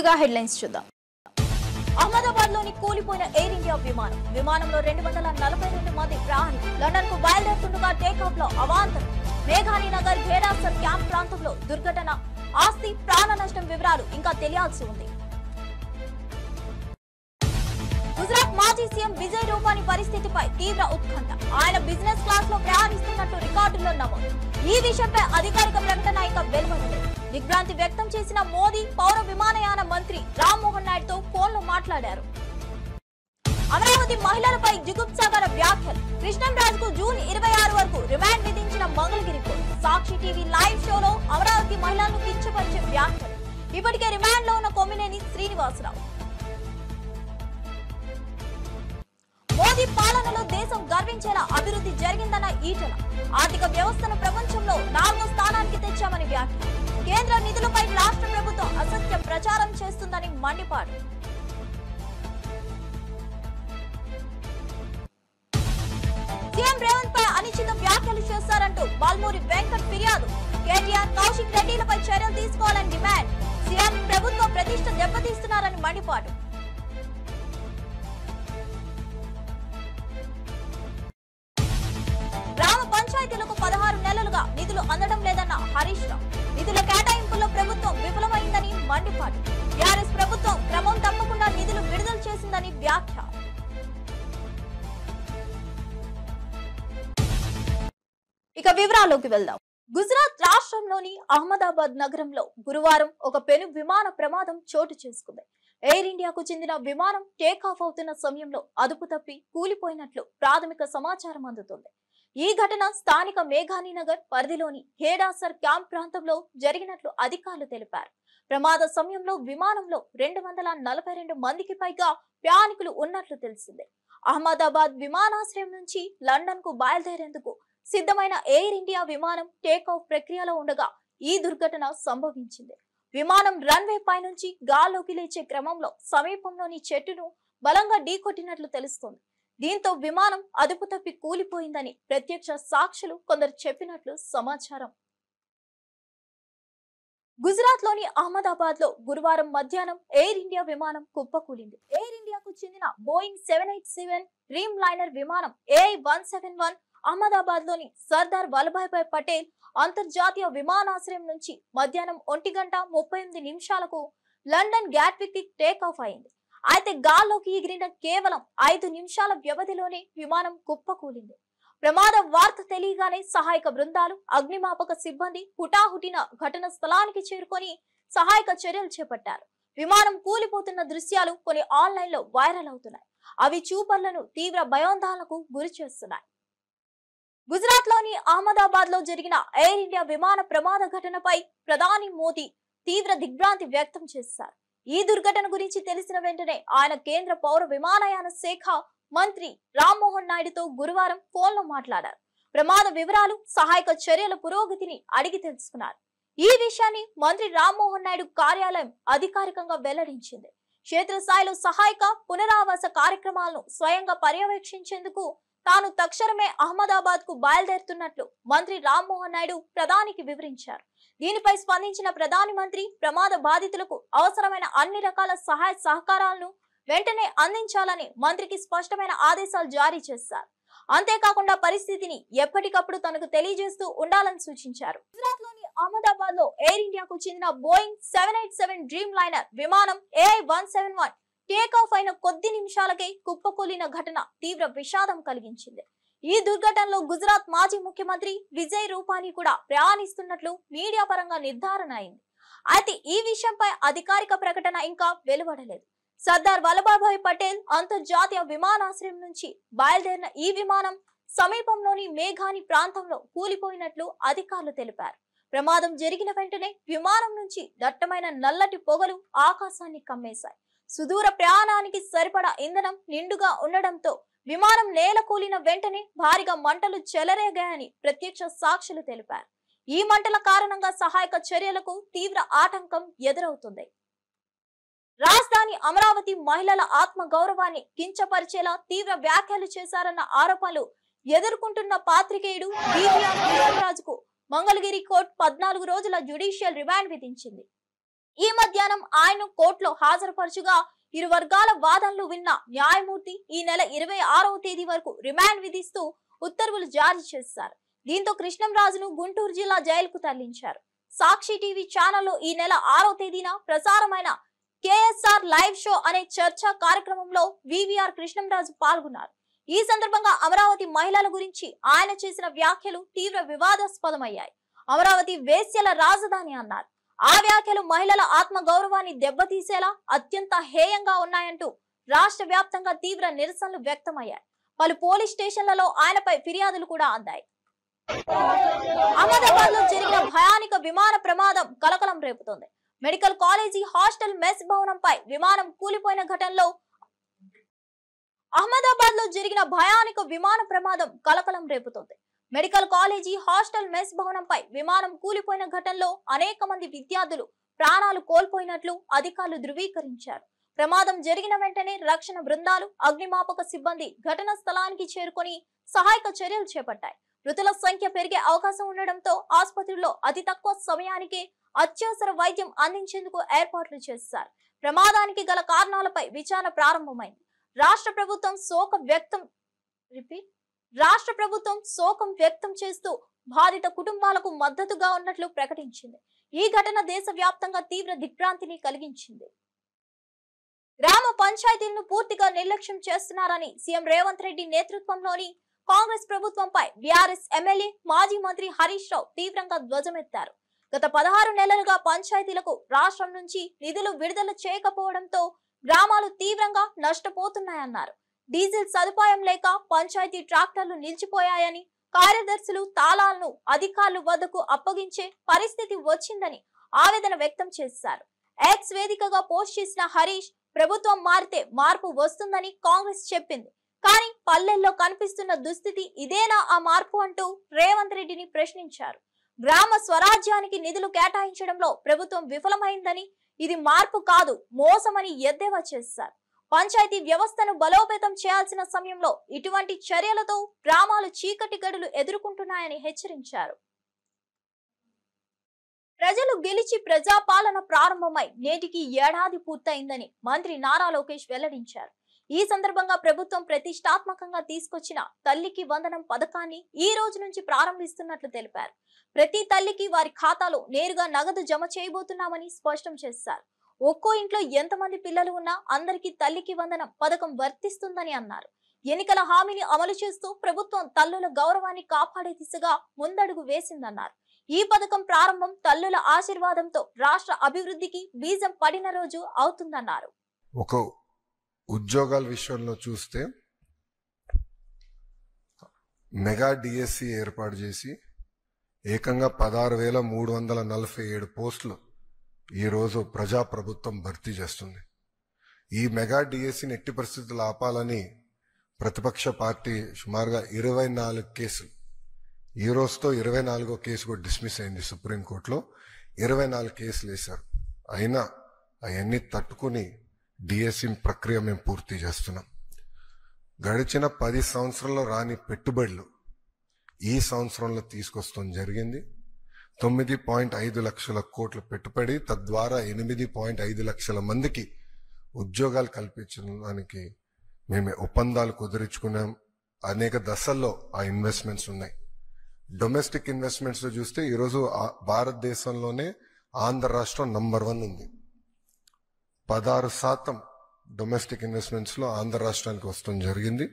ముందుగా హెడ్లైన్స్ చూద్దాం. అహ్మదాబాద్లోని కూలిపోయిన ఎయిర్ ఇండియా విమానంలో 242 మంది ప్రయాణికులు లండన్కు బయలుదేరుతుండగా టేకాఫ్లో అవాంతరం. మేఘాని నగర్ ఘేరాసర్ క్యాంప్ ప్రాంతంలో దుర్ఘటన. ఆస్తి ప్రాణ నష్టం వివరాలు ఇంకా తెలియాల్సి ఉంది. గుజరాత్ మాజీ సీఎం విజయ్ రూపానీ పరిస్థితిపై తీవ్ర ఉత్కంఠ. ఆయన బిజినెస్ క్లాస్ లో ప్రయాణిస్తున్నట్టు రికార్డుల్లో నమోదు. ఈ విషయంపై అధికారిక ప్రకటన ఇంకా వెలువడలేదు. దిగ్భ్రాంతి వ్యక్తం చేసిన మోదీ పౌర విమానయాన మంత్రి రామ్మోహన్ నాయుడుతో ఫోన్లో మాట్లాడారు. అమరావతి మహిళలపై జుగుప్సాగర వ్యాఖ్యలు. కృష్ణంరాజుకు జూన్ 26 వరకు రిమాండ్ విధించిన మంగళగిరి కోర్టు. సాక్షి టీవీ లైవ్ షోలో అమరావతి మహిళలను కించపరిచే వ్యాఖ్యలు. ఇప్పటికే రిమాండ్ లో ఉన్న కొమ్మినేని శ్రీనివాసరావు. మోదీ పాలనలో దేశం గర్వించేలా అభివృద్ధి జరిగిందన్న ఈటల. ఆర్థిక వ్యవస్థను ప్రపంచంలో 4వ స్థానానికి తెచ్చామని వ్యాఖ్య. కేంద్ర నిధులపై రాష్ట్ర ప్రభుత్వం అసత్య ప్రచారం చేస్తుందని మండిపాడు. సీఎం రేవంత్ పై అనుచిత వ్యాఖ్యలు చేశారంటూ బాల్మూరి వెంకట్ ఫిర్యాదు. కేటీఆర్, కౌశిక్ రెడ్డిలపై చర్యలు తీసుకోవాలని డిమాండ్. సీఎం ప్రభుత్వ ప్రతిష్ట దెబ్బతీస్తున్నారని మండిపాడు. గ్రామ పంచాయతీలకు 16 నెలలుగా నిధులు అందడం లేదన్న హరీష్ రావు. నిధుల కేటాయింపుల్లో ప్రభుత్వం విఫలమైందని మండిపాడు. టీఆర్ఎస్ ప్రభుత్వం క్రమం తప్పకుండా నిధులు విడుదల చేసిందని వ్యాఖ్య. ఇక వివరాల్లోకి వెళ్దాం. గుజరాత్ రాష్ట్రంలోని అహ్మదాబాద్ నగరంలో గురువారం ఒక పెను విమాన ప్రమాదం చోటు చేసుకుంది. ఎయిర్ ఇండియాకు చెందిన విమానం టేకాఫ్ అవుతున్న సమయంలో అదుపు తప్పి కూలిపోయినట్లు ప్రాథమిక సమాచారం అందుతుంది. ఈ ఘటన స్థానిక మేఘాని నగర్ పరిధిలోని ఘేరాసర్ క్యాంప్ ప్రాంతంలో జరిగినట్లు అధికారులు తెలిపారు. ప్రమాద సమయంలో విమానంలో 242 మందికి పైగా ప్రయాణికులు ఉన్నట్లు తెలిసిందే. అహ్మదాబాద్ విమానాశ్రయం నుంచి లండన్ కు బయలుదేరేందుకు సిద్ధమైన ఎయిర్ ఇండియా విమానం టేకాఫ్ ప్రక్రియలో ఉండగా ఈ దుర్ఘటన సంభవించింది. విమానం రన్వే పై నుంచి గాల్లోకి లేచే క్రమంలో సమీపంలోని చెట్టును బలంగా ఢీకొట్టినట్లు తెలుస్తోంది. దీంతో విమానం అదుపు తప్పి కూలిపోయిందని ప్రత్యక్ష సాక్షులు కొందరు చెప్పినట్లు సమాచారం. గుజరాత్ లోని అహ్మదాబాద్ లో గురువారం మధ్యాహ్నం ఎయిర్ ఇండియా విమానం కుప్పకూలింది. ఎయిర్ ఇండియాకు చెందిన బోయింగ్ 787 డ్రీమ్ లైనర్ విమానం AI-171 అహ్మదాబాద్ లోని సర్దార్ వల్లభాయ్ పటేల్ అంతర్జాతీయ విమానాశ్రయం నుంచి మధ్యాహ్నం 1:38 లండన్ గ్యాట్విక్ కి టేకాఫ్ అయింది. అయితే గాల్లోకి ఎగిరిన కేవలం 5 నిమిషాల వ్యవధిలోనే విమానం కుప్పకూలింది. ప్రమాద వార్త తెలియగానే సహాయక బృందాలు, అగ్నిమాపక సిబ్బంది హుటాహుటిన ఘటన స్థలానికి చేరుకొని సహాయక చర్యలు చేపట్టారు. విమానం కూలిపోతున్న దృశ్యాలు కొన్ని ఆన్లైన్ లో వైరల్ అవుతున్నాయి. అవి చూపర్లను తీవ్ర భయాందోళనకు గురి చేస్తున్నాయి. గుజరాత్ లోని అహ్మదాబాద్ లో జరిగిన ఎయిర్ ఇండియా విమాన ప్రమాద ఘటనపై ప్రధాని మోదీ తీవ్ర దిగ్భ్రాంతి వ్యక్తం చేశారు. ఈ దుర్ఘటన గురించి తెలిసిన వెంటనే ఆయన కేంద్ర పౌర విమానయాన శాఖ మంత్రి రామ్మోహన్ నాయుడుతో గురువారం ఫోన్లో మాట్లాడారు. ప్రమాద వివరాలు, సహాయక చర్యల పురోగతిని అడిగి తెలుసుకున్నారు. ఈ విషయాన్ని మంత్రి రామ్మోహన్ నాయుడు కార్యాలయం అధికారికంగా వెల్లడించింది. క్షేత్రస్థాయిలో సహాయక పునరావాస కార్యక్రమాలను స్వయంగా పర్యవేక్షించేందుకు తాను తక్షణమే అహ్మదాబాద్ కు బయలుదేరుతున్నట్లు మంత్రి రామ్మోహన్ నాయుడు ప్రధానికి వివరించారు. దీనిపై స్పందించిన ప్రధాని మంత్రి ప్రమాద బాధితులకు అవసరమైన అన్ని రకాల సహాయ సహకారాలను వెంటనే అందించాలని మంత్రికి స్పష్టమైన ఆదేశాలు జారీ చేశారు. అంతేకాకుండా పరిస్థితిని ఎప్పటికప్పుడు తనకు తెలియజేస్తూ ఉండాలని సూచించారు. గుజరాత్ లోని అహ్మదాబాద్ లో ఎయిర్ ఇండియాకు చెందిన బోయింగ్ 787 డ్రీమ్ లైనర్ విమానం AI-171 టేకాఫ్ అయిన కొద్ది నిమిషాలకే కుప్పకూలిన ఘటన తీవ్ర విషాదం కలిగించింది. ఈ దుర్ఘటనలో గుజరాత్ మాజీ ముఖ్యమంత్రి విజయ్ రూపానీ కూడా ప్రయాణిస్తున్నట్లు మీడియా పరంగా నిర్ధారణ అయింది. అయితే ఈ విషయంపై అధికారిక ప్రకటన ఇంకా వెలువడలేదు. సర్దార్ వల్లభాయ్ పటేల్ అంతర్జాతీయ విమానాశ్రయం నుంచి బయలుదేరిన ఈ విమానం సమీపంలోని మేఘాని ప్రాంతంలో కూలిపోయినట్లు అధికారులు తెలిపారు. ప్రమాదం జరిగిన వెంటనే విమానం నుంచి దట్టమైన నల్లటి పొగలు ఆకాశాన్ని కమ్మేశాయి. సుదూర ప్రయాణానికి సరిపడా ఇంధనం నిండుగా ఉండడంతో విమానం నేల కూలిన వెంటనే భారీగా మంటలు చెలరేగాయని ప్రత్యక్ష సాక్షులు తెలిపారు. ఈ మంటల కారణంగా సహాయక చర్యలకు తీవ్ర ఆటంకం ఎదురవుతుంది. రాజధాని అమరావతి మహిళల ఆత్మ గౌరవాన్ని కించపరిచేలా తీవ్ర వ్యాఖ్యలు చేశారన్న ఆరోపణలు ఎదుర్కొంటున్న పాత్రికేయుడు కృష్ణంరాజుకు మంగళగిరి కోర్టు 14 రోజుల జ్యుడిషియల్ రిమాండ్ విధించింది. ఈ మధ్యాహ్నం ఆయన కోర్టులో హాజరుపరచుగా ఇరు వర్గాల వాదనలు విన్న న్యాయమూర్తి ఈ నెల 26వ తేదీ వరకు రిమాండ్ విధిస్తూ ఉత్తర్వులు జారీ చేశారు. దీంతో కృష్ణంరాజును గుంటూరు జిల్లా జైలుకు తరలించారు. సాక్షి టీవీ ఛానల్లో ఈ నెల 6వ తేదీన ప్రసారమైన కేఎస్ఆర్ లైవ్ షో అనే చర్చా కార్యక్రమంలో వివిఆర్ కృష్ణంరాజు పాల్గొన్నారు. ఈ సందర్భంగా అమరావతి మహిళల గురించి ఆయన చేసిన వ్యాఖ్యలు తీవ్ర వివాదాస్పదమయ్యాయి. అమరావతి వేశ్యల రాజధాని అన్నారు. ఆ వ్యాఖ్యలు మహిళల ఆత్మ గౌరవాన్ని దెబ్బతీసేలా అత్యంత హేయంగా ఉన్నాయంటూ రాష్ట్ర వ్యాప్తంగా తీవ్ర నిరసనలు వ్యక్తమయ్యాయి. పలు పోలీస్ స్టేషన్లలో ఆయనపై ఫిర్యాదులు కూడా అందాయి. అహ్మదాబాద్ లో జరిగిన భయానక విమాన ప్రమాదం కలకలం రేపుతోంది. మెడికల్ కాలేజీ హాస్టల్ మెస్ భవనంపై విమానం కూలిపోయిన ఘటనలో అహ్మదాబాద్ లో జరిగిన భయానక విమాన ప్రమాదం కలకలం రేపుతోంది. మెడికల్ కాలేజీ హాస్టల్ మెస్ భవనంపై విమానం కూలిపోయిన ఘటనలో అనేక మంది విద్యార్థులు ప్రాణాలు కోల్పోయినట్లు అధికారులు ధృవీకరించారు. ప్రమాదం జరిగిన వెంటనే రక్షణ బృందాలు, అగ్నిమాపక సిబ్బంది ఘటనా స్థలానికి చేరుకొని సహాయక చర్యలు చేపట్టాయి. మృతుల సంఖ్య పెరిగే అవకాశం ఉండడంతో ఆసుపత్రిలో అతి తక్కువ సమయానికే అత్యవసర వైద్యం అందించేందుకు ఏర్పాట్లు చేశారు. ప్రమాదానికి గల కారణాలపై విచారణ ప్రారంభమైంది. రాష్ట్ర ప్రభుత్వం శోకం వ్యక్తం చేస్తూ బాధిత కుటుంబాలకు మద్దతుగా ఉన్నట్లు ప్రకటించింది. ఈ ఘటన దేశవ్యాప్తంగా తీవ్ర దిగ్భ్రాంతిని కలిగించింది. గ్రామ పంచాయతీలను పూర్తిగా నిర్లక్ష్యం చేస్తున్నారని సీఎం రేవంత్ రెడ్డి నేతృత్వంలోని కాంగ్రెస్ ప్రభుత్వంపై బీఆర్ఎస్ ఎమ్మెల్యే మాజీ మంత్రి హరీష్ రావు తీవ్రంగా ధ్వజమెత్తారు. గత 16 నెలలుగా పంచాయతీలకు రాష్ట్రం నుంచి నిధులు విడుదల చేయకపోవడంతో గ్రామాలు తీవ్రంగా నష్టపోతున్నాయన్నారు. డీజిల్ సదుపాయం లేక పంచాయతీ ట్రాక్టర్లు నిలిచిపోయాయని, కార్యదర్శులు తాళాలను అధికారుల వద్దకు అప్పగించే పరిస్థితి వచ్చిందని ఆవేదన వ్యక్తం చేశారు. ఎక్స్ వేదికగా పోస్ట్ చేసిన హరీష్, ప్రభుత్వం మారితే మార్పు వస్తుందని కాంగ్రెస్ చెప్పింది, కానీ పల్లెల్లో కనిపిస్తున్న దుస్థితి ఇదేనా ఆ మార్పు అంటూ రేవంత్ రెడ్డిని ప్రశ్నించారు. గ్రామ స్వరాజ్యానికి నిధులు కేటాయించడంలో ప్రభుత్వం విఫలమైందని, ఇది మార్పు కాదు మోసమని ఎద్దేవా చేశారు. పంచాయతీ వ్యవస్థను బలోపేతం చేయాల్సిన సమయంలో ఇటువంటి చర్యలతో గ్రామాలు చీకటి గడులు ఎదుర్కొంటున్నాయని హెచ్చరించారు. ప్రజలు గెలిచి ప్రజాపాలన ప్రారంభమై నేటికి ఏడాది పూర్తయిందని మంత్రి నారా లోకేష్ వెల్లడించారు. ఈ సందర్భంగా ప్రభుత్వం ప్రతిష్టాత్మకంగా తీసుకొచ్చిన తల్లికి వందనం పథకాన్ని ఈ రోజు నుంచి ప్రారంభిస్తున్నట్లు తెలిపారు. ప్రతి తల్లికి వారి ఖాతాలో నేరుగా నగదు జమ చేయబోతున్నామని స్పష్టం చేశారు. ఒక్కో ఇంట్లో ఎంతమంది పిల్లలు ఉన్నా అందరికీ తల్లికి వందనం పథకం వర్తిస్తుందని అన్నారు. ఎన్నికల హామీని అమలు చేస్తూ ప్రభుత్వం తల్లుల గౌరవాన్ని కాపాడే దిశగా ముందడుగు వేసిందన్నారు. ఈ పథకం ప్రారంభం తల్లుల ఆశీర్వాదంతో రాష్ట్ర అభివృద్ధికి బీజం పడిన రోజు అవుతుందన్నారు. ఒక ఉద్యోగాల విషయంలో చూస్తే మెగా డిఎస్సి ఏర్పాటు చేసి ఏకంగా 16,347 పోస్టులు ఈరోజు ప్రజాప్రభుత్వం భర్తీ చేస్తుంది. ఈ మెగా డిఎస్సిని ఎట్టి పరిస్థితులు ఆపాలని ప్రతిపక్ష పార్టీ సుమారుగా 24 కేసులు, ఈ రోజుతో 24వ కేసు కూడా డిస్మిస్ అయింది సుప్రీంకోర్టులో. 24 కేసులు వేశారు. అయినా అవన్నీ తట్టుకుని డిఎస్సి ప్రక్రియ మేము పూర్తి చేస్తున్నాం. గడిచిన 10 సంవత్సరాల్లో రాని పెట్టుబడులు ఈ సంవత్సరంలో తీసుకొస్తాం జరిగింది. 9.5 లక్షల కోట్ల పెట్టుబడి, తద్వారా 8.5 లక్షల మందికి ఉద్యోగాలు కల్పించడానికి మేము ఒప్పందాలు కుదుర్చుకున్నాం. అనేక దశల్లో ఆ ఇన్వెస్ట్మెంట్స్ ఉన్నాయి. డొమెస్టిక్ ఇన్వెస్ట్మెంట్స్ లో చూస్తే ఈరోజు భారతదేశంలోనే ఆంధ్ర రాష్ట్రం నంబర్ 1 ఉంది. 16% డొమెస్టిక్ ఇన్వెస్ట్మెంట్స్ లో ఆంధ్ర రాష్ట్రానికి వస్తాం జరిగింది.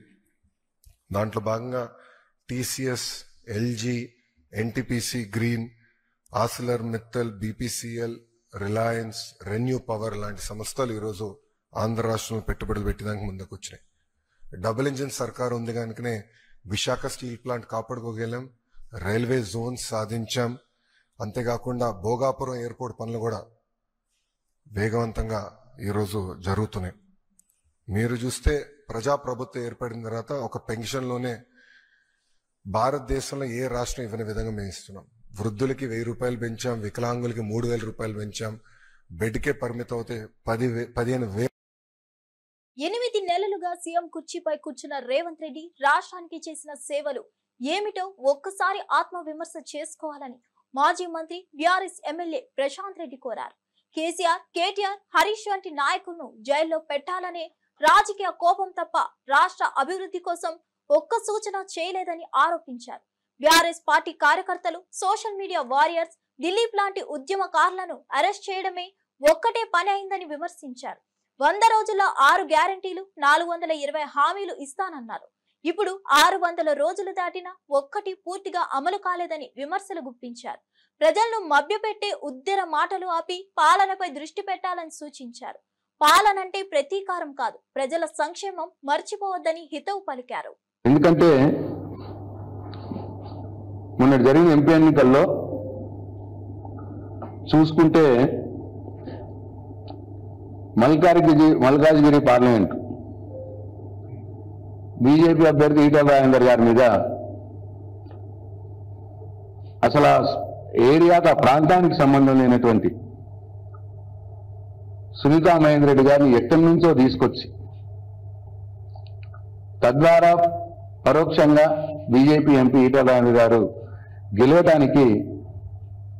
దాంట్లో భాగంగా TCS, LG, NTPC green, ఆసిలర్ Mittal, BPCL, Reliance, renew power లాంటి సంస్థలు ఈరోజు ఆంధ్ర రాష్ట్రంలో పెట్టుబడులు పెట్టడానికి ముందుకు వచ్చినాయి. డబుల్ ఇంజిన్ సర్కార్ ఉంది కనుకనే విశాఖ స్టీల్ ప్లాంట్ కాపాడుకోగలం, రైల్వే జోన్స్ సాధించాం. అంతేకాకుండా భోగాపురం ఎయిర్పోర్ట్ పనులు కూడా వేగవంతంగా ఈరోజు జరుగుతున్నాయి. మీరు చూస్తే ప్రజాప్రభుత్వం ఏర్పడిన తర్వాత ఒక పెన్షన్లోనే భారతదేశంలో ఏ రాష్ట్రం ఇవ్వని విధంగా మేము ఇస్తున్నాం. వృద్ధులకి 1000 రూపాయలు పెంచాం, వికలాంగులకి 3000 రూపాయలు పెంచాం. బెడ్కే పరిమితం అవుతే 15,000. 8 నెలలుగా సీఎం కుర్చీపై కూర్చున్న రేవంత్ రెడ్డి రాష్ట్రానికి చేసిన సేవలు ఏమిటో ఒక్కసారి ఆత్మ విమర్శ చేసుకోవాలని మాజీ మంత్రి బీఆర్ఎస్ ఎమ్మెల్యే ప్రశాంత్ రెడ్డి కోరారు. కేసీఆర్, కేటీఆర్, హరీష్ వంటి నాయకులను జైల్లో పెట్టాలనే రాజకీయ కోపం తప్ప రాష్ట్ర అభివృద్ధి కోసం ఒక్క సూచన చేయలేదని ఆరోపించారు. బీఆర్ఎస్ పార్టీ కార్యకర్తలు, సోషల్ మీడియా వారియర్స్, దిలీప్ లాంటి ఉద్యమకారులను అరెస్ట్ చేయడమే ఒక్కటే పని అయిందని విమర్శించారు. 100 రోజుల్లో 6 గ్యారంటీలు, 420 హామీలు ఇస్తానన్నారు. ఇప్పుడు 600 రోజులు దాటినా ఒక్కటి పూర్తిగా అమలు కాలేదని విమర్శలు గుప్పించారు. ప్రజలను మభ్యపెట్టే ఉద్దేర మాటలు ఆపి పాలనపై దృష్టి పెట్టాలని సూచించారు. పాలనంటే ప్రతీకారం కాదు, ప్రజల సంక్షేమం మర్చిపోవద్దని హితవు పలికారు. ఎందుకంటే మొన్న జరిగిన ఎంపీ ఎన్నికల్లో చూసుకుంటే మల్కాజ్గిరి పార్లమెంట్ బీజేపీ అభ్యర్థి ఈటల రాజేందర్ గారి మీద అసలు ఆ ఏరియాకు, ఆ ప్రాంతానికి సంబంధం లేనటువంటి సునీతా మహేందర్ రెడ్డి గారిని ఎక్కడి నుంచో తీసుకొచ్చి తద్వారా పరోక్షంగా బీజేపీ ఎంపీ ఈటల రాజేందర్ గారు గెలవటానికి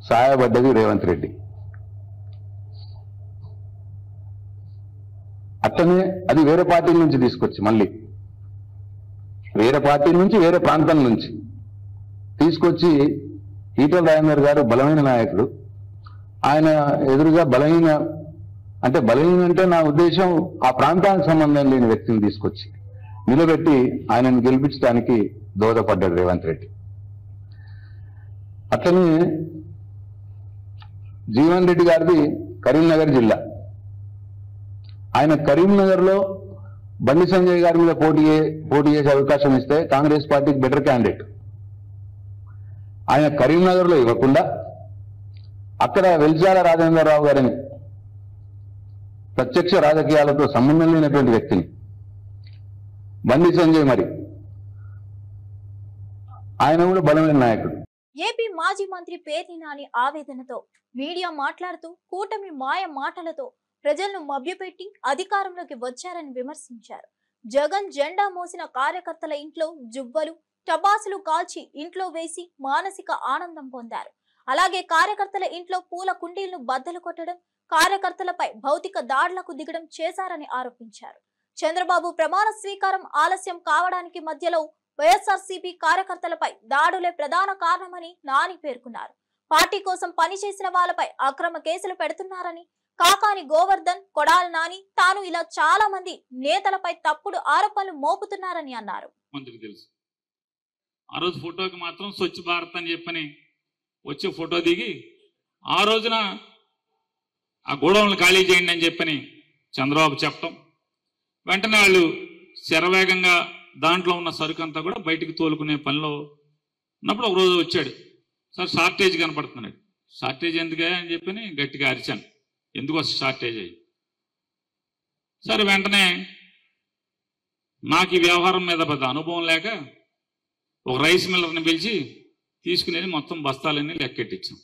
సహాయపడ్డది రేవంత్ రెడ్డి. అట్లనే అది వేరే పార్టీల నుంచి తీసుకొచ్చి, మళ్ళీ వేరే పార్టీల నుంచి, వేరే ప్రాంతం నుంచి తీసుకొచ్చి ఈటల రాజేందర్ గారు బలమైన నాయకుడు, ఆయన ఎదురుగా బలహీన అంటే నా ఉద్దేశం ఆ ప్రాంతానికి సంబంధం లేని వ్యక్తిని తీసుకొచ్చి నిలబెట్టి ఆయనను గెలిపించడానికి దోహదపడ్డాడు రేవంత్ రెడ్డి. అట్లనే జీవన్ రెడ్డి గారిది కరీంనగర్ జిల్లా. ఆయన కరీంనగర్లో బండి సంజయ్ గారి మీద పోటీ చేసే అవకాశం ఇస్తే కాంగ్రెస్ పార్టీకి బెటర్ క్యాండిడేట్. ఆయన కరీంనగర్లో ఇవ్వకుండా అక్కడ వెల్చాల రాజేంద్రరావు గారిని, ప్రత్యక్ష రాజకీయాలతో సంబంధం లేనటువంటి వ్యక్తిని, బండి సంజయ్, మరి ఆయన కూడా బలమైన నాయకుడు. ఏపీ మాజీ మంత్రి పేర్ని నాని ఆవేదనతో మీడియా మాట్లాడుతూ కూటమి మాయ మాటలతో ప్రజలను మభ్యపెట్టి అధికారంలోకి వచ్చారని విమర్శించారు. జగన్ జెండా మోసిన కార్యకర్తల ఇంట్లో జుబ్బలు, టపాసులు కాల్చి ఇంట్లో వేసి మానసిక ఆనందం పొందారు. అలాగే కార్యకర్తల ఇంట్లో పూల కుండీలను బద్దలు కొట్టడం, కార్యకర్తలపై భౌతిక దాడులకు దిగడం చేశారని ఆరోపించారు. చంద్రబాబు ప్రమాణ స్వీకారం ఆలస్యం కావడానికి మధ్యలో వైఎస్ఆర్సీపీ కార్యకర్తలపై దాడులే ప్రధాన కారణమని నాని పేర్కొన్నారు. పార్టీ కోసం పనిచేసిన వాళ్ళపై అక్రమ కేసులు పెడుతున్నారని, కాకాని గోవర్ధన్, కొడాల నాని, తాను ఇలా చాలా మంది నేతలపై తప్పుడు ఆరోపణలు మోపుతున్నారని అన్నారు. ఆ రోజు ఫోటోకి మాత్రం స్వచ్ఛ భారత్ అని చెప్పని వచ్చి ఫోటో దిగి ఆ రోజున ఆ గోడౌన్లు ఖాళీ చేయండి అని చెప్పని చంద్రబాబు చెప్పటం, వెంటనే వాళ్ళు శరవేగంగా దాంట్లో ఉన్న సరుకు అంతా కూడా బయటికి తోలుకునే పనిలో ఉన్నప్పుడు ఒక రోజు వచ్చాడు. సార్ షార్టేజ్ కనపడుతున్నాడు. షార్టేజ్ ఎందుకే అని చెప్పని గట్టిగా అరిచాను, ఎందుకు వస్తుంది షార్టేజ్ అయ్యి. సరే వెంటనే నాకు ఈ వ్యవహారం మీద పెద్ద అనుభవం లేక ఒక రైస్ మిల్లర్ని పిలిచి తీసుకునేది మొత్తం బస్తాలన్నీ లెక్కెట్టించాం.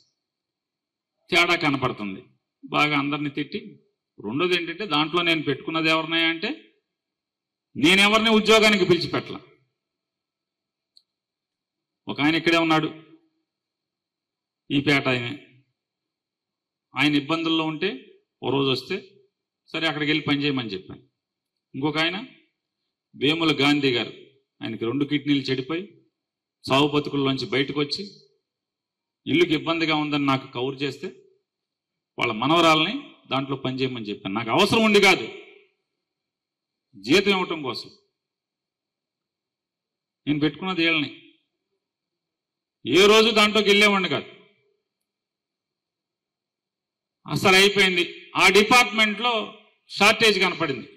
తేడా కనపడుతుంది, బాగా అందరిని తిట్టి. రెండోది ఏంటంటే దాంట్లో నేను పెట్టుకున్నది ఎవరినాయా అంటే నేనెవరిని ఉద్యోగానికి పిలిచిపెట్టల. ఒక ఆయన ఇక్కడే ఉన్నాడు, ఈ పేట ఆయన ఇబ్బందుల్లో ఉంటే ఓ రోజు వస్తే సరే అక్కడికి వెళ్ళి పనిచేయమని చెప్పాను. ఇంకొక ఆయన వేముల గాంధీ గారు, ఆయనకి 2 కిడ్నీలు చెడిపోయి సావు బతుకుల్లోంచి బయటకు వచ్చి ఇల్లుకి ఇబ్బందిగా ఉందని నాకు కవర్ చేస్తే వాళ్ళ మనవరాలని దాంట్లో పనిచేయమని చెప్పాను. నాకు అవసరం ఉండి కాదు, జీతం ఇవ్వటం కోసం. నేను పెట్టుకున్నది వీళ్ళని, ఏ రోజు దాంట్లోకి వెళ్ళేవాడిని కాదు. అసలు అయిపోయింది. ఆ డిపార్ట్మెంట్లో షార్టేజ్ కనపడింది,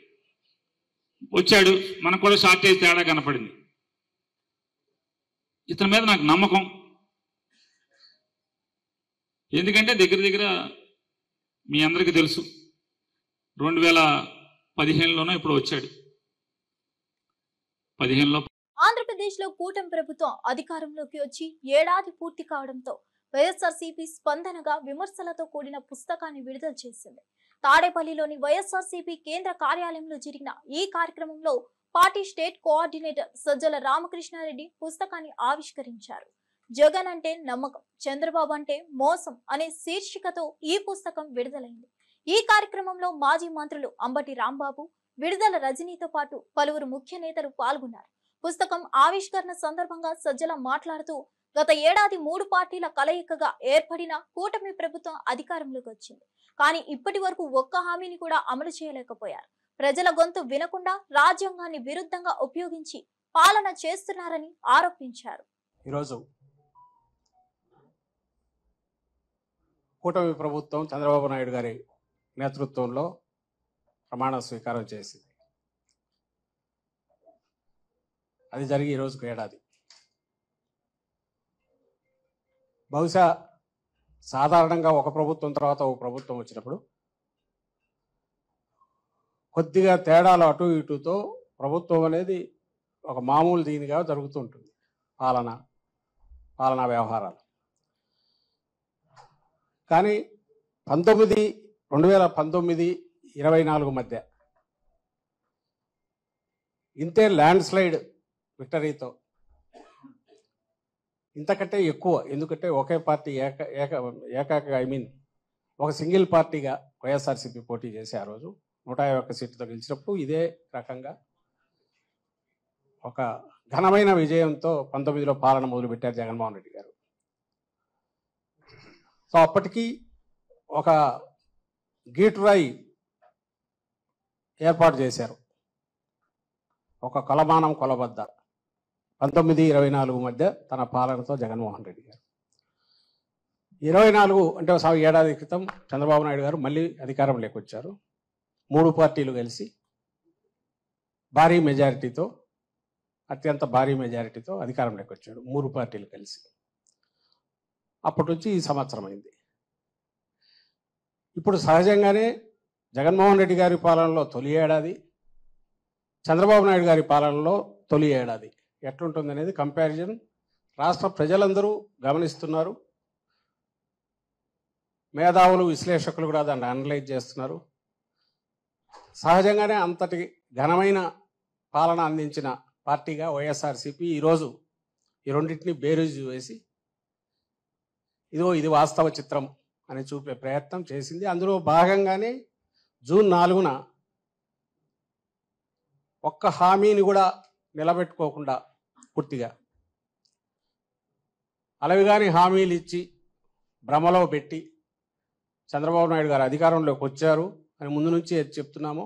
వచ్చాడు, మనకు కూడా షార్టేజ్ తేడా కనపడింది. ఇతని మీద నాకు నమ్మకం, ఎందుకంటే దగ్గర మీ అందరికీ తెలుసు 2015లోనో ఇప్పుడు వచ్చాడు. 15లో ఆంధ్రప్రదేశ్ లో కూటమి ప్రభుత్వం అధికారంలోకి వచ్చి ఏడాది పూర్తి కావడంతో వైఎస్ఆర్సీపీ స్పందనగా విమర్శలతో కూడిన పుస్తకాన్ని విడుదల చేసింది. తాడేపల్లిలోని వైఎస్ఆర్సీపీ కేంద్ర కార్యాలయంలో జరిగిన ఈ కార్యక్రమంలో party state coordinator Sajjala Ramakrishna Reddy పుస్తకాన్ని ఆవిష్కరించారు. జగన్ అంటే నమ్మకం, చంద్రబాబు అంటే మోసం అనే శీర్షికతో ఈ పుస్తకం విడుదలైంది. ఈ కార్యక్రమంలో మాజీ మంత్రులు అంబటి రాంబాబు, విడుదల రజనీతో పాటు పలువురు ముఖ్య నేతలు పాల్గొన్నారు. పుస్తకం ఆవిష్కరణ సందర్భంగా సజ్జల మాట్లాడుతూ, గత ఏడాది 3 పార్టీల కలయికగా ఏర్పడిన కూటమి ప్రభుత్వం అధికారంలోకి వచ్చింది. కానీ ఇప్పటి వరకు ఒక్క హామీని కూడా అమలు చేయలేకపోయారు. ప్రజల గొంతు వినకుండా రాజ్యాంగాన్ని విరుద్ధంగా ఉపయోగించి పాలన చేస్తున్నారని ఆరోపించారు. ఈరోజు కూటమి ప్రభుత్వం చంద్రబాబు నాయుడు గారి నేతృత్వంలో ప్రమాణ స్వీకారం చేసింది. అది జరిగి ఈరోజుకు ఏడాది. బహుశా సాధారణంగా ఒక ప్రభుత్వం తర్వాత ఒక ప్రభుత్వం వచ్చినప్పుడు కొద్దిగా తేడాలు అటు ఇటుతో ప్రభుత్వం అనేది ఒక మామూలు దీనిగా జరుగుతూ ఉంటుంది. పాలనా వ్యవహారాలు. కానీ 2019-24 మధ్య ఇంతే ల్యాండ్ స్లైడ్ విక్టరీతో, ఇంతకంటే ఎక్కువ, ఎందుకంటే ఒకే పార్టీ ఒక సింగిల్ పార్టీగా వైఎస్ఆర్సీపీ పోటీ చేసి ఆ రోజు 151 సీట్లతో గెలిచినప్పుడు ఇదే రకంగా ఒక ఘనమైన విజయంతో 19లో పాలన మొదలుపెట్టారు జగన్మోహన్ రెడ్డి గారు. సో అప్పటికి ఒక గీటురాయి ఏర్పాటు చేశారు, ఒక కొలమానం కొలబద్ద 19-24 మధ్య తన పాలనతో జగన్మోహన్ రెడ్డి గారు. 24 అంటే ఏడాది క్రితం చంద్రబాబు నాయుడు గారు మళ్ళీ అధికారంలోకి వచ్చారు. 3 పార్టీలు కలిసి భారీ మెజారిటీతో, అత్యంత భారీ మెజారిటీతో అధికారంలోకి వచ్చాడు. 3 పార్టీలు కలిసి. అప్పటి నుంచి ఈ సంవత్సరం అయింది. ఇప్పుడు సహజంగానే జగన్మోహన్ రెడ్డి గారి పాలనలో తొలి ఏడాది, చంద్రబాబు నాయుడు గారి పాలనలో తొలి ఏడాది ఎట్లుంటుంది అనేది కంపారిజన్ రాష్ట్ర ప్రజలందరూ గమనిస్తున్నారు. మేధావులు, విశ్లేషకులు కూడా దాన్ని అనలైజ్ చేస్తున్నారు. సహజంగానే అంతటి ఘనమైన పాలన అందించిన పార్టీగా వైఎస్ఆర్సీపీ ఈరోజు ఈ రెండింటిని బేరీజు వేసి ఇది వాస్తవ చిత్రం అని చూపే ప్రయత్నం చేసింది. అందులో భాగంగానే జూన్ 4న ఒక్క హామీని కూడా నిలబెట్టుకోకుండా పూర్తిగా అలవిగాని హామీలు ఇచ్చి భ్రమలో పెట్టి చంద్రబాబు నాయుడు గారు అధికారంలోకి వచ్చారు అని ముందు నుంచి చెప్తున్నాము.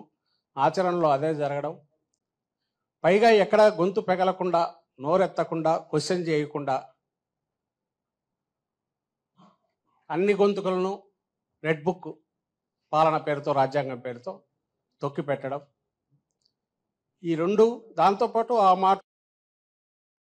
ఆచరణలో అదే జరగడం, పైగా ఎక్కడ గొంతు పెగలకుండా, నోరెత్తకుండా, క్వశ్చన్ చేయకుండా అన్ని గొంతుకలను రెడ్ బుక్ పాలన పేరుతో, రాజ్యాంగం పేరుతో తొక్కి పెట్టడం, ఈ రెండు. దాంతోపాటు ఆ మాట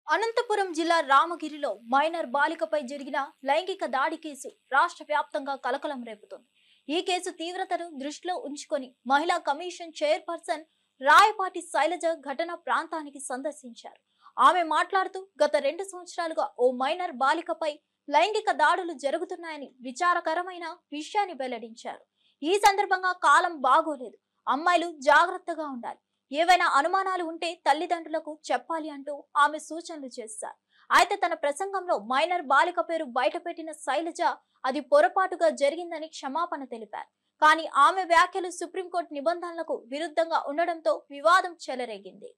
అనంతపురం జిల్లా రామగిరిలో మైనర్ బాలికపై జరిగిన లైంగిక దాడి కేసు రాష్ట్ర వ్యాప్తంగా కలకలం రేపుతోంది. ఈ కేసు తీవ్రతను దృష్టిలో ఉంచుకొని మహిళా కమిషన్ చైర్పర్సన్ రాయపాటి శైలజ ఘటన ప్రాంతానికి సందర్శించారు. ఆమె మాట్లాడుతూ, గత 2 సంవత్సరాలుగా ఓ మైనర్ బాలికపై లైంగిక దాడులు జరుగుతున్నాయని విచారకరమైన విషయాన్ని వెల్లడించారు. ఈ సందర్భంగా కాలం బాగోలేదు, అమ్మాయిలు జాగ్రత్తగా ఉండాలి, ఏవైనా అనుమానాలు ఉంటే తల్లిదండ్రులకు చెప్పాలి అంటూ ఆమె సూచనలు చేశారు. అయితే తన ప్రసంగంలో మైనర్ బాలిక పేరు బయటపెట్టిన శైలజ అది పొరపాటుగా జరిగిందని క్షమాపణ తెలిపారు. కానీ ఆమె వ్యాఖ్యలు సుప్రీంకోర్టు నిబంధనలకు విరుద్ధంగా ఉండడంతో వివాదం చెలరేగింది.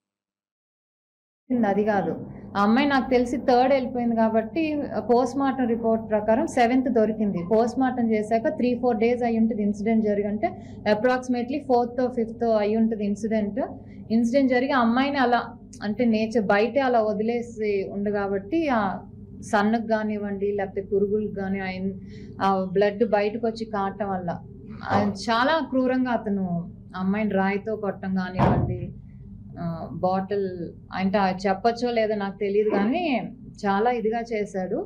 అది కాదు, ఆ అమ్మాయి నాకు తెలిసి 3rd వెళ్ళిపోయింది కాబట్టి పోస్ట్ మార్టం రిపోర్ట్ ప్రకారం 7th దొరికింది. పోస్ట్ మార్టం చేశాక 3-4 డేస్ అయి ఉంటుంది incident జరిగంటే, approximately 4th or 5th అయి ఉంటుంది ఇన్సిడెంట్ జరిగి అమ్మాయిని అలా అంటే నేచర్ బయటే అలా వదిలేసి ఉంది కాబట్టి ఆ సన్నుకు కానివ్వండి లేకపోతే పురుగులకు కానీ ఆ బ్లడ్ బయటకు వచ్చి కాటం వల్ల చాలా క్రూరంగా అతను అమ్మాయిని రాయితో కొట్టడం కానివ్వండి, బాటిల్ అంటే చెప్పచ్చో లేదో నాకు తెలియదు కానీ చాలా ఇదిగా చేశాడు.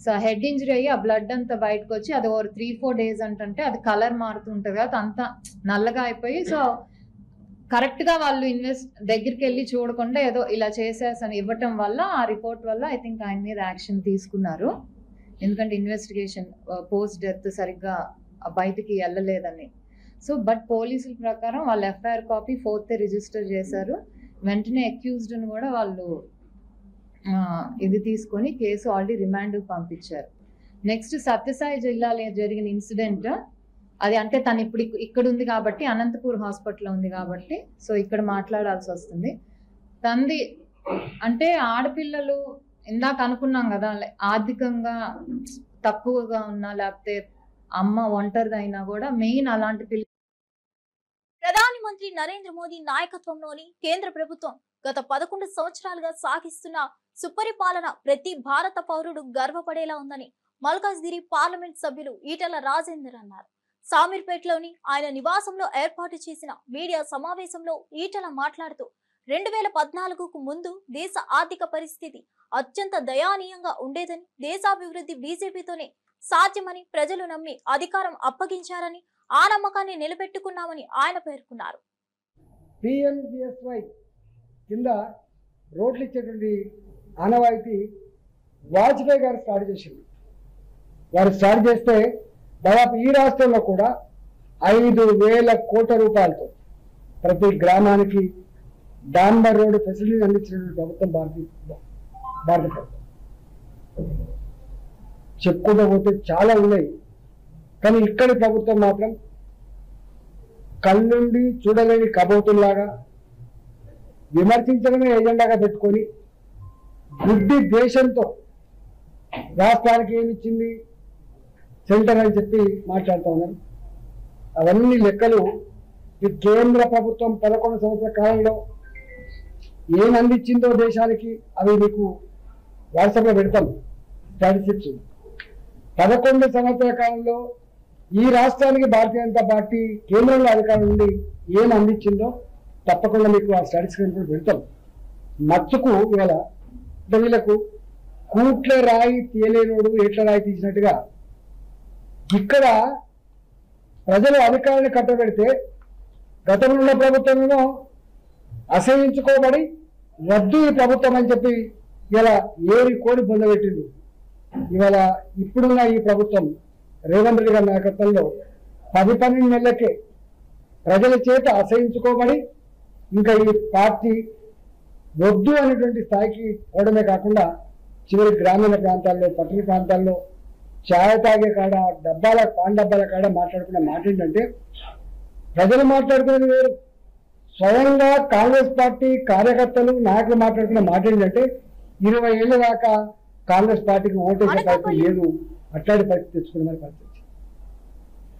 సో హెడ్ ఇంజరీ అయ్యి ఆ బ్లడ్ అంతా బయటకు వచ్చి అది 3-4 డేస్ అంటే అది కలర్ మారుతుంటుంది కదా, అంతా నల్లగా అయిపోయి, సో కరెక్ట్గా వాళ్ళు దగ్గరికి వెళ్ళి చూడకుండా ఏదో ఇలా చేసేసని ఇవ్వటం వల్ల ఆ రిపోర్ట్ వల్ల ఐ థింక్ ఆయన మీద యాక్షన్ తీసుకున్నారు. ఎందుకంటే ఇన్వెస్టిగేషన్ పోస్ట్ డెత్ సరిగ్గా బయటికి వెళ్ళలేదని. సో బట్ పోలీసుల ప్రకారం వాళ్ళు ఎఫ్ఐఆర్ కాపీ 4th రిజిస్టర్ చేశారు. వెంటనే అక్యూజ్డ్ని కూడా వాళ్ళు ఇది తీసుకొని కేసు ఆల్రెడీ రిమాండ్కి పంపించారు. నెక్స్ట్ సత్యసాయి జిల్లాలో జరిగిన ఇన్సిడెంట్ అది అంటే తను ఇప్పుడు ఇక్కడ ఉంది కాబట్టి, అనంతపూర్ హాస్పిటల్లో ఉంది కాబట్టి సో ఇక్కడ మాట్లాడాల్సి వస్తుంది. తంది అంటే ఆడపిల్లలు ఇందాక అనుకున్నాం కదా, ఆర్థికంగా తక్కువగా ఉన్నా లేకపోతే అమ్మ ఒంటరిదైనా కూడా మెయిన్ అలాంటి ప్రధాని మంత్రి నరేంద్ర మోదీ నాయకత్వంలోని కేంద్ర ప్రభుత్వం గత 11 సంవత్సరాలుగా సాగిస్తున్న సుపరిపాలన ప్రతి భారత పౌరుడు గర్వపడేలా ఉందని మల్కాజ్గిరి పార్లమెంట్ సభ్యులు ఈటెల రాజేందర్ అన్నారు. సామీర్పేటలోని ఆయన నివాసంలో ఏర్పాటు చేసిన మీడియా సమావేశంలో ఈటెల మాట్లాడుతూ 2014కు ముందు దేశ ఆర్థిక పరిస్థితి అత్యంత దయానీయంగా ఉండేదని, దేశాభివృద్ధి బీజేపీతోనే సాధ్యమని ప్రజలు నమ్మి అధికారం అప్పగించారని, ఆ నమ్మకాన్ని నిలబెట్టుకున్నామని ఆయన పేర్కొన్నారు. PMGSY కింద రోడ్లు ఇచ్చేటువంటి ఆనవాయితీ వాజ్పేయి గారు స్టార్ట్ చేసింది. వారు స్టార్ట్ చేస్తే దాదాపు ఈ రాష్ట్రంలో కూడా 5,000 కోట్ల రూపాయలతో ప్రతి గ్రామానికి డాంబర్ రోడ్డు ఫెసిలిటీ అందించినటువంటి ప్రభుత్వం భారత ప్రభుత్వం. చెప్పుకుంటూ పోతే చాలా ఉన్నాయి, కానీ ఇక్కడి ప్రభుత్వం మాత్రం కళ్ళుండి చూడలేని కబోతుల్లాగా విమర్శించడమే ఎజెండాగా పెట్టుకొని బుద్ధి దేశంతో రాష్ట్రానికి ఏమిచ్చింది సెంటర్ అని చెప్పి మాట్లాడుతూ ఉన్నారు. అవన్నీ లెక్కలు ఈ కేంద్ర ప్రభుత్వం 11 సంవత్సరాల కాలంలో ఏం అందించిందో దేశానికి అవి మీకు వాట్సాప్లో పెడతాం. స్టాటిస్టిక్స్ 11 సంవత్సరాల కాలంలో ఈ రాష్ట్రానికి భారతీయ జనతా పార్టీ కేంద్రంలో అధికారం నుండి ఏం అందించిందో తప్పకుండా మీకు ఆ స్టాటిస్టిక్స్ కూడా పెడతాం. మచ్చుకు ఇవాళ వీళ్ళకు కూట్ల రాయి తీయలేనోడు ఏట్ల రాయి తీసినట్టుగా ఇక్కడ ప్రజలు అధికారాన్ని కట్టబెడితే గతంలో ఉన్న ప్రభుత్వంలో అసహించుకోబడి వద్దు ఈ ప్రభుత్వం అని చెప్పి ఇలా ఏరి కోడి పొందబెట్టింది. ఇవాళ ఇప్పుడున్న ఈ ప్రభుత్వం రేవంత్ రెడ్డి గారి నాయకత్వంలో 10-12 నెలలకే ప్రజల చేత అసహించుకోబడి ఇంకా ఈ పార్టీ వద్దు అనేటువంటి స్థాయికి పోవడమే కాకుండా చివరి గ్రామీణ ప్రాంతాల్లో, పట్టణ ప్రాంతాల్లో ఛాయ్ తాగే కాడ, పాన్ డబ్బాల కాడ మాట్లాడుకునే మాట ఏంటంటే, ప్రజలు మాట్లాడుకునేది వేరు, స్వయంగా కాంగ్రెస్ పార్టీ కార్యకర్తలు నాయకులు మాట్లాడుకున్న మాట ఏంటంటే 20 ఏళ్ల దాకా కాంగ్రెస్ పార్టీకి ఓటేసే పరిస్థితి లేదు, అట్లాంటి పరిస్థితి తెచ్చుకున్న పరిస్థితి.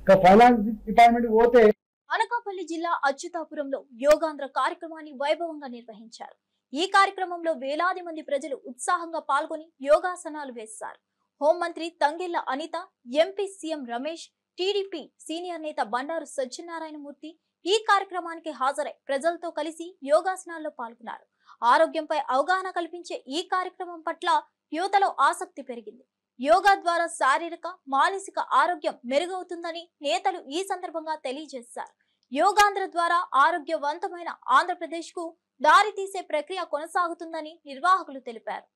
ఇంకా ఫైనాన్స్ డిపార్ట్మెంట్ పోతే అనకాపల్లి జిల్లా అచ్యుతాపురంలో యోగాంధ్ర కార్యక్రమాన్ని వైభవంగా నిర్వహించారు. ఈ కార్యక్రమంలో వేలాది మంది ప్రజలు ఉత్సాహంగా పాల్గొని యోగాసనాలు వేశారు. హోంమంత్రి తంగెళ్ల అనిత, ఎంపీ సీఎం రమేష్, టీడీపీ సీనియర్ నేత బండారు సత్యనారాయణమూర్తి ఈ కార్యక్రమానికి హాజరై ప్రజలతో కలిసి యోగాసనాల్లో పాల్గొన్నారు. ఆరోగ్యంపై అవగాహన కల్పించే ఈ కార్యక్రమం పట్ల యువతలో ఆసక్తి పెరిగింది. యోగా ద్వారా శారీరక, మానసిక ఆరోగ్యం మెరుగవుతుందని నేతలు ఈ సందర్భంగా తెలియజేశారు. యోగాంధ్ర ద్వారా ఆరోగ్యవంతమైన ఆంధ్రప్రదేశ్ కు దారి తీసే ప్రక్రియ కొనసాగుతుందని నిర్వాహకులు తెలిపారు.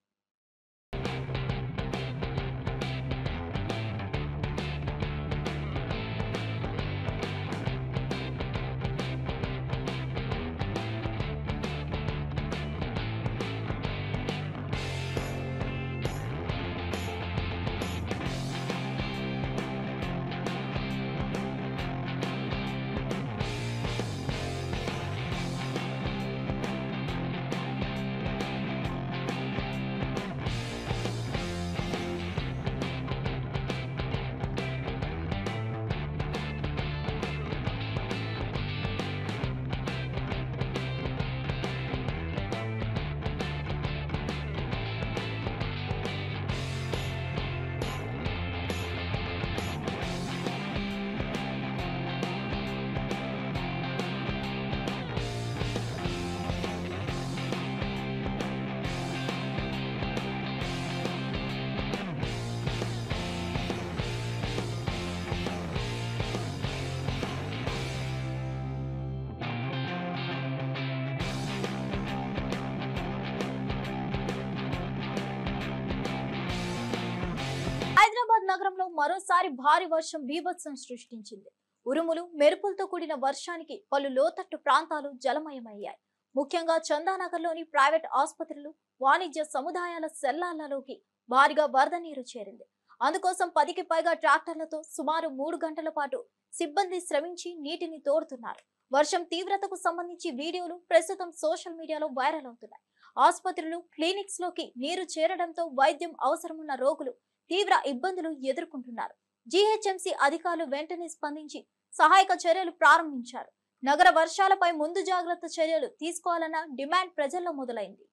హైదరాబాద్ నగరంలో మరోసారి భారీ వర్షం బీభత్సం సృష్టించింది. ఉరుములు, మెరుపులతో కూడిన వర్షానికి పలు లోతట్టు ప్రాంతాలు జలమయమయ్యాయి. ముఖ్యంగా చందానగర్లోని ప్రైవేట్ ఆసుపత్రులు, వాణిజ్య సముదాయాల సెల్లార్లలోకి భారీగా వరద నీరు చేరింది. అందుకోసం 10కి పైగా ట్రాక్టర్లతో సుమారు 3 గంటల పాటు సిబ్బంది శ్రమించి నీటిని తోడుతున్నారు. వర్షం తీవ్రతకు సంబంధించి వీడియోలు ప్రస్తుతం సోషల్ మీడియాలో వైరల్ అవుతున్నాయి. ఆసుపత్రులు, క్లినిక్స్ లోకి నీరు చేరడంతో వైద్యం అవసరమున్న రోగులు తీవ్ర ఇబ్బందులు ఎదుర్కొంటున్నారు. జీహెచ్ఎంసీ అధికారులు వెంటనే స్పందించి సహాయక చర్యలు ప్రారంభించారు. నగర వర్షాలపై ముందు జాగ్రత్త చర్యలు తీసుకోవాలన్న డిమాండ్ ప్రజల్లో మొదలైంది.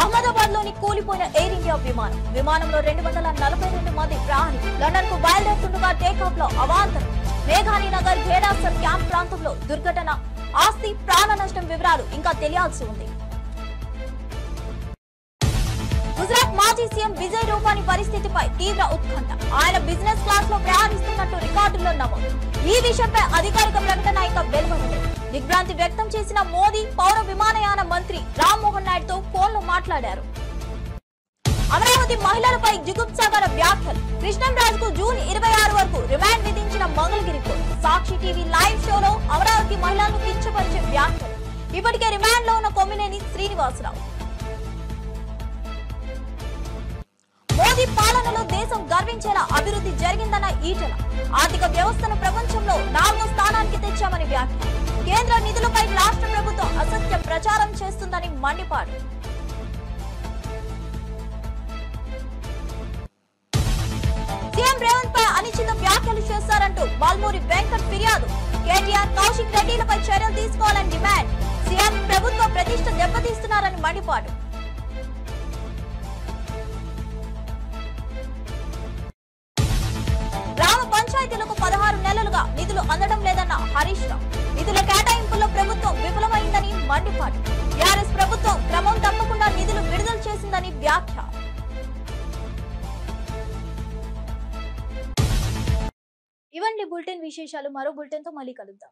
అహ్మదాబాద్ లోని కూలిపోయిన ఎయిర్ ఇండియా విమానంలో 242 మంది ప్రయాణికులు లండన్ కు బయలుదేరుతుండగా టేకాఫ్ లో అవాంతరం. మేఘాని నగర్ ఘేడాసర్ క్యాంప్ ప్రాంతంలో దుర్ఘటన. ఆస్తి ప్రాణ నష్టం వివరాలు ఇంకా తెలియాల్సి ఉంది. గుజరాత్ మాజీ సీఎం విజయ్ రూపానీ పరిస్థితిపై తీవ్ర ఉత్కంఠ. ఆయన బిజినెస్ క్లాస్ లో ప్రయాణిస్తున్నట్టు రికార్డుల్లో నమోదు. ఈ విషయంపై అధికారిక ప్రకటన ఇంకా వెలువడలేదు. దిగ్భ్రాంతి వ్యక్తం చేసిన మోదీ పౌర విమానయాన మంత్రి రామ్మోహన్ నాయుడుతో ఫోన్లో మాట్లాడారు. అమరావతి మహిళలపై జుగుప్సాగర వ్యాఖ్యలు. కృష్ణంరాజు కు జూన్ 26 వరకు రిమాండ్ విధించిన మంగళగిరి కోర్టు. సాక్షి టీవీ లైవ్ షోలో అమరావతి మహిళలను కించపరిచే వ్యాఖ్యలు. ఇప్పటికే రిమాండ్ లో ఉన్న కొమ్మినేని శ్రీనివాసరావు. మోదీ పాలనలో దేశం గర్వించేలా అభివృద్ధి జరిగిందన్న ఈటెల. ఆర్థిక వ్యవస్థను ప్రపంచంలో 4వ స్థానానికి తెచ్చామని వ్యాఖ్య. కేంద్ర నిధులపై రాష్ట్ర ప్రభుత్వం అసత్య ప్రచారం చేస్తుందని మండిపాడు. సీఎం రేవంత్ పై అనుచిత వ్యాఖ్యలు చేశారంటూ బాల్మూరి వెంకట్ ఫిర్యాదు. కేటీఆర్, కౌశిక్ రెడ్డిలపై చర్యలు తీసుకోవాలని డిమాండ్. సీఎం ప్రభుత్వ ప్రతిష్ట దెబ్బతీస్తున్నారని మండిపాడు. గ్రామ పంచాయతీలకు 16 నెలలుగా నిధులు అందడం లేదన్న హరీష్ రావు. నిధుల కేటాయింపుల్లో ప్రభుత్వం విఫలమైందని మండిపాటు. టీఆర్ఎస్ ప్రభుత్వం క్రమం తప్పకుండా నిధులు విడుదల చేసిందని వ్యాఖ్య. ఇవన్నీ బులెటిన్ విశేషాలు. మరో బులెటిన్ తో మళ్ళీ కలుద్దాం.